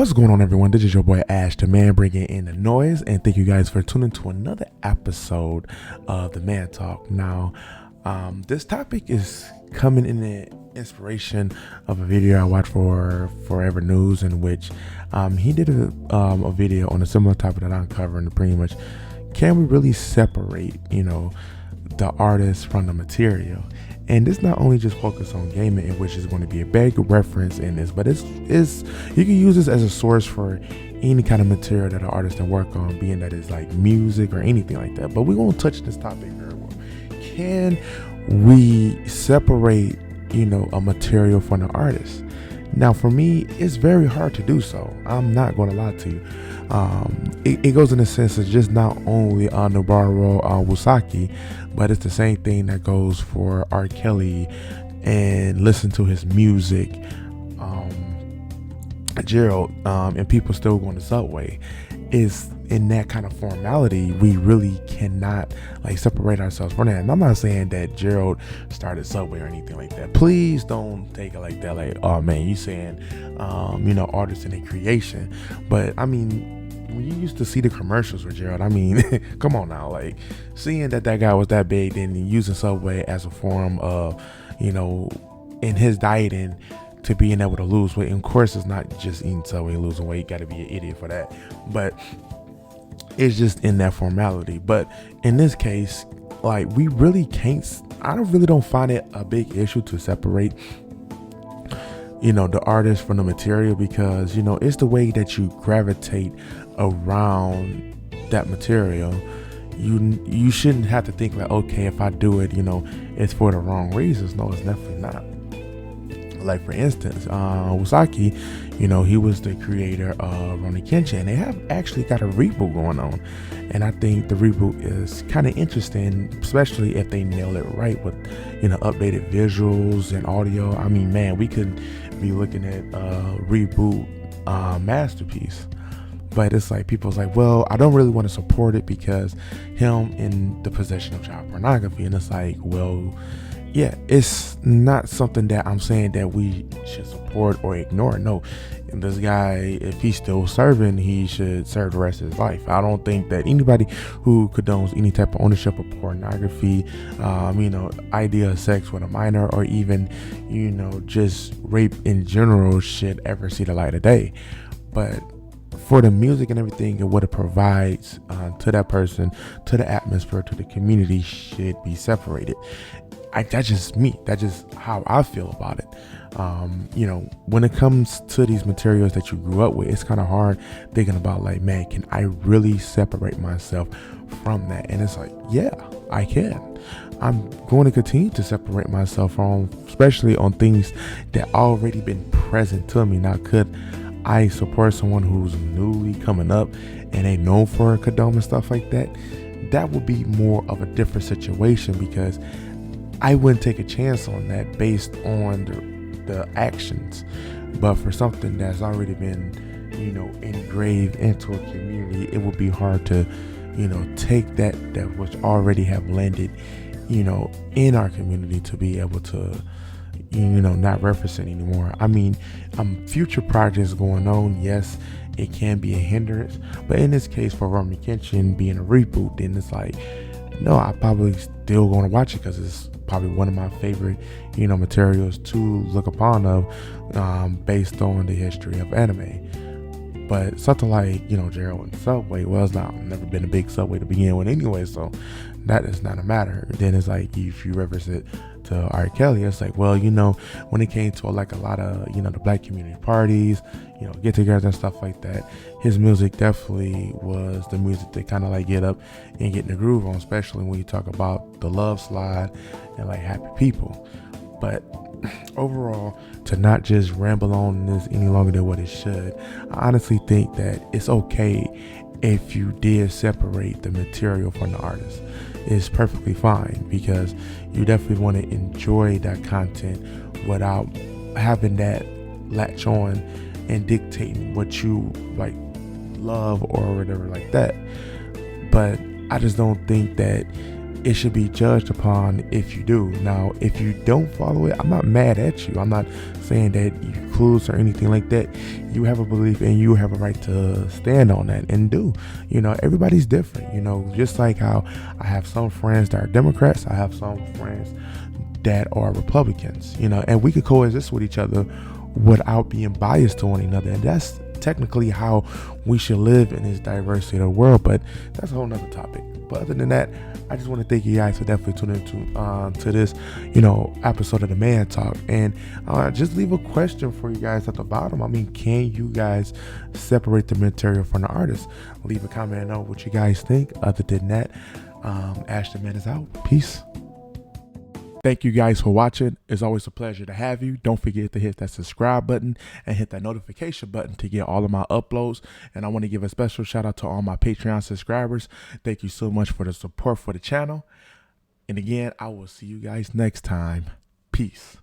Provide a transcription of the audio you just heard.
What's going on, everyone? This is your boy AshTheMan, bringing in the noise, and thank you guys for tuning to another episode of the Man Talk. Now, this topic is coming in the inspiration of a video I watched for Forever News, in which he did a video on a similar topic that I'm covering. Pretty much, can we really separate, the artist from the material? And this not only just focus on gaming, in which is going to be a big reference in this, but it's you can use this as a source for any kind of material that an artist can work on, being that it's like music or anything like that. But we won't touch this topic very well. Can we separate, a material from the artist? Now, for me, it's very hard to do so. I'm not going to lie to you. It goes in the sense of just not only on Navarro Wusaki, but it's the same thing that goes for R. Kelly, and listen to his music, Gerald, and people still going to Subway. Is in that kind of formality, we really cannot separate ourselves from that. And I'm not saying that Gerald started Subway or anything like that. Please don't take it like that. Like, oh man, you saying, artists and their creation. But I mean, when you used to see the commercials with Gerald, I mean, come on now, seeing that guy was that big, and using Subway as a form of, in his dieting, to being able to lose weight. And of course, it's not just eating Subway and losing weight. You got to be an idiot for that. But it's just in that formality. But in this case, we really can't. I really don't find it a big issue to separate, the artist from the material, because it's the way that you gravitate around that material. You shouldn't have to think okay, if I do it, it's for the wrong reasons. No, it's definitely not. Like, for instance, Wusaki, he was the creator of Rurouni Kenshin, and they have actually got a reboot going on. And I think the reboot is kind of interesting, especially if they nail it right with, updated visuals and audio. I mean, man, we could be looking at a reboot masterpiece. But it's people's well, I don't really want to support it because him in the possession of child pornography. And it's well, yeah, it's not something that I'm saying that we should support or ignore. No, this guy, if he's still serving, he should serve the rest of his life. I don't think that anybody who condones any type of ownership of pornography, idea of sex with a minor, or even, just rape in general, should ever see the light of day. But for the music and everything and what it provides to that person, to the atmosphere, to the community, should be separated. That's just me. That's just how I feel about it. When it comes to these materials that you grew up with, it's kind of hard thinking about man, can I really separate myself from that? And it's yeah, I can. I'm going to continue to separate myself from, especially on things that already been present to me. Now, could I support someone who's newly coming up and they known for condom and stuff like that? That would be more of a different situation, because I wouldn't take a chance on that based on the actions. But for something that's already been, engraved into a community, it would be hard to, take that which already have landed, in our community, to be able to, not reference it anymore. I mean, future projects going on, yes, it can be a hindrance. But in this case, for Rurouni Kenshin being a reboot, then it's no, I probably still going to watch it, because it's probably one of my favorite, materials to look upon of, based on the history of anime. But something like, Gerald and Subway, well, it's not, I've never been a big Subway to begin with anyway, so that is not a matter. Then it's if you reference it to R. Kelly, it's well, when it came to a lot of, the black community parties, get together and stuff like that, his music definitely was the music that kind of get up and get in the groove on, especially when you talk about the Love Slide and Happy People. But overall, to not just ramble on this any longer than what it should, I honestly think that it's okay if you did separate the material from the artist. It's perfectly fine, because you definitely want to enjoy that content without having that latch on and dictating what you love or whatever like that. But I just don't think that it should be judged upon if you do. Now, if you don't follow it, I'm not mad at you. I'm not saying that you clueless or anything like that. You have a belief and you have a right to stand on that and do. Everybody's different. Just like how I have some friends that are Democrats, I have some friends that are Republicans, and we could coexist with each other without being biased to one another. And that's technically how we should live in this diversity of the world, but that's a whole nother topic. But other than that, I just want to thank you guys for definitely tuning to this, episode of the Man Talk. And just leave a question for you guys at the bottom. I mean, can you guys separate the material from the artist? Leave a comment and know what you guys think. Other than that, AshTheMan is out. Peace. Thank you guys for watching. It's always a pleasure to have you. Don't forget to hit that subscribe button and hit that notification button to get all of my uploads. And I want to give a special shout out to all my Patreon subscribers. Thank you so much for the support for the channel. And again, I will see you guys next time. Peace.